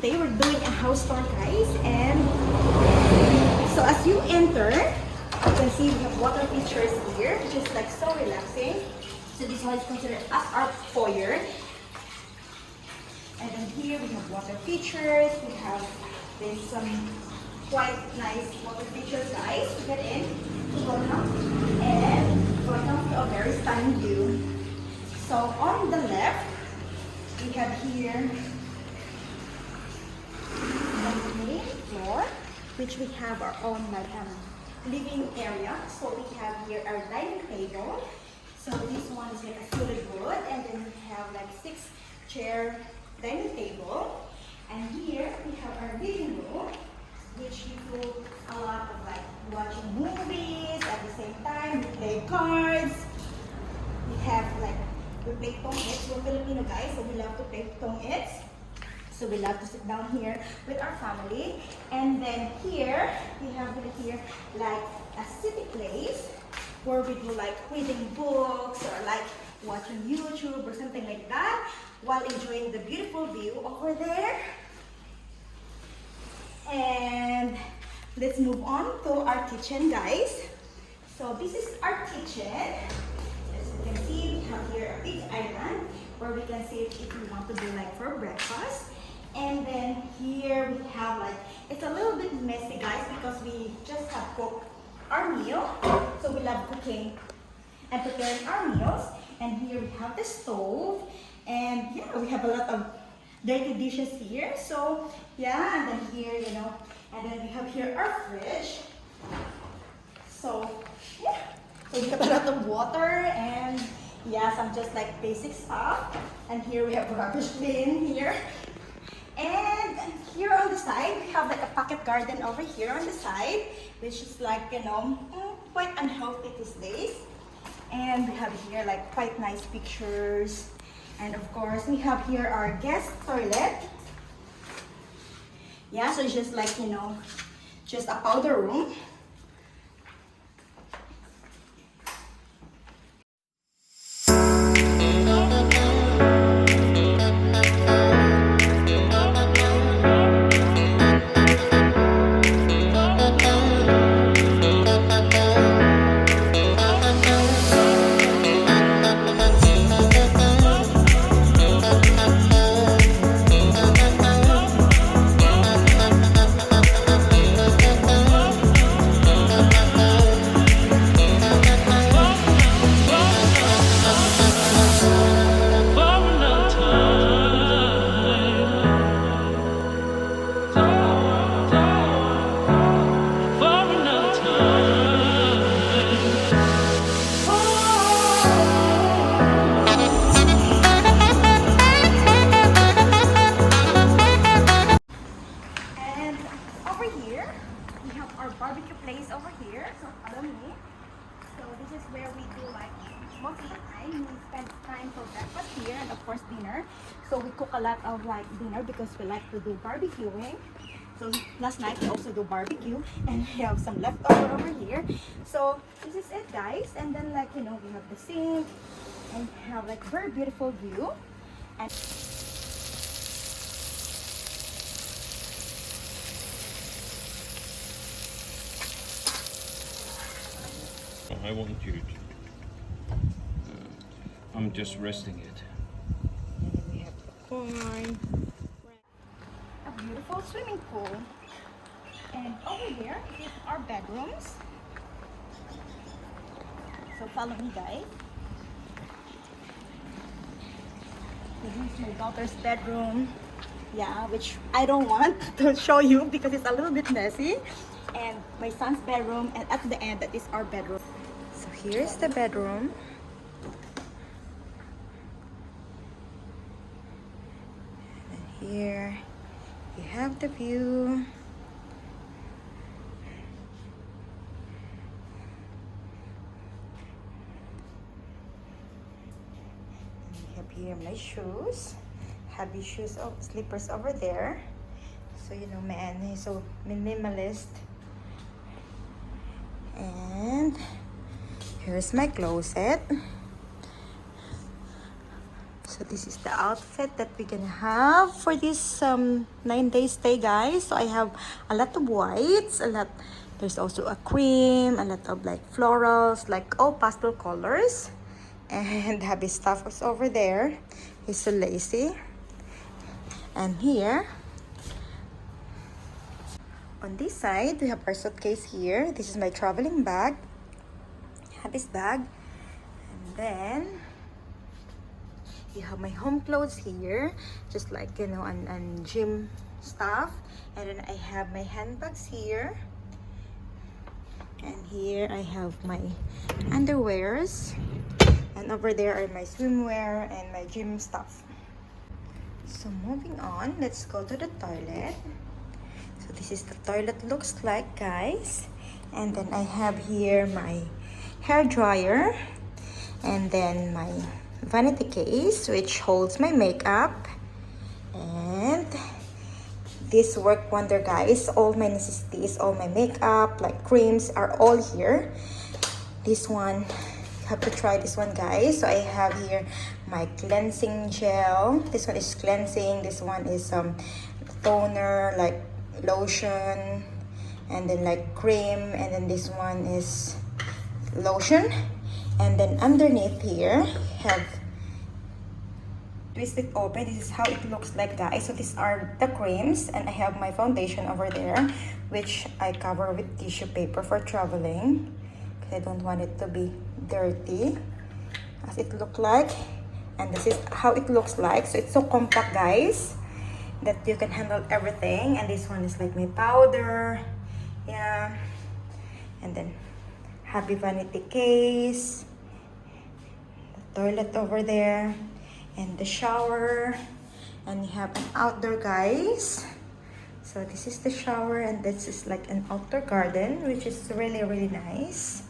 today we're doing a house tour, guys. And so as you enter, you can see we have water features here, which is like so relaxing. So this one is considered as our foyer. And then here we have water features. We have then some quite nice water features, guys, to get in. Welcome. And welcome to a very stunning view. So on the left, we have here the main floor, which we have our own like living area. So we have here our dining table. So this one is like a solid wood, and then we have like 6-chair dining table. And here we have our living room, which we do a lot of like watching movies at the same time. We play cards. We have like we play tong-its. We're Filipino, guys, so we love to play tong-its. So we love to sit down here with our family. And then here, we have here like a city place where we do like reading books or like watching YouTube or something like that while enjoying the beautiful view over there. And let's move on to our kitchen, guys. So this is our kitchen. As you can see, we have here a big island where we can sit if we want to do like for breakfast. And then here we have like, it's a little bit messy, guys, because we just have cooked our meal. So we love cooking and preparing our meals. And here we have the stove. And yeah, we have a lot of dirty dishes here. So yeah, and then here, you know, and then we have here our fridge. So yeah, so we have a lot of water and yeah, some just like basic stuff. And here we have rubbish bin here. And here on the side, we have like a pocket garden over here on the side, which is like, you know, quite unhealthy these days. And we have here like quite nice pictures. And of course, we have here our guest toilet. Yeah, so it's just like, you know, just a powder room. Barbecue place over here, so follow me. So this is where we do like most of the time we spend time for breakfast here and of course dinner. So we cook a lot of like dinner because we like to do barbecuing. So last night we also do barbecue and we have some leftover over here. So this is it, guys. And then like, you know, we have the sink and have like very beautiful view. And I want you to. I'm just resting it. And then we have the corn. A beautiful swimming pool. And over here is our bedrooms. So follow me, guys. This is my daughter's bedroom. Yeah, which I don't want to show you because it's a little bit messy. And my son's bedroom, and at the end that is our bedroom. So here's the bedroom. And here you have the view. And we have here my shoes. Heavy shoes, slippers over there. So you know, man, he's so minimalist. And here's my closet. So So this is the outfit that we're gonna have for this 9-day stay, guys. So I have a lot of whites, there's also a cream, a lot of like florals, like all pastel colors. And hubby stuff is over there. He's so lazy. And here, on this side, we have our suitcase here. This is my traveling bag, hubby's bag. And then you have my home clothes here, just like, you know, and gym stuff. And then I have my handbags here. And here I have my underwears. And over there are my swimwear and my gym stuff. So moving on, let's go to the toilet. So this is the toilet looks like, guys. And then I have here my hair dryer. And then my vanity case, which holds my makeup. And this work wonder, guys. All my necessities, all my makeup, like creams, are all here. This one, you have to try this one, guys. So I have here my cleansing gel. This one is cleansing. This one is toner, like lotion, and then like cream, and then this one is lotion. And then underneath here, have twist it open. This is how it looks like, guys. So these are the creams, and I have my foundation over there, which I cover with tissue paper for traveling, because I don't want it to be dirty. As it look like, and this is how it looks like. So it's so compact, guys, that you can handle everything. And this one is like my powder, yeah. And then happy vanity case, the toilet over there, and the shower. And you have an outdoor, guys. So this is the shower, and this is like an outdoor garden, which is really, really nice.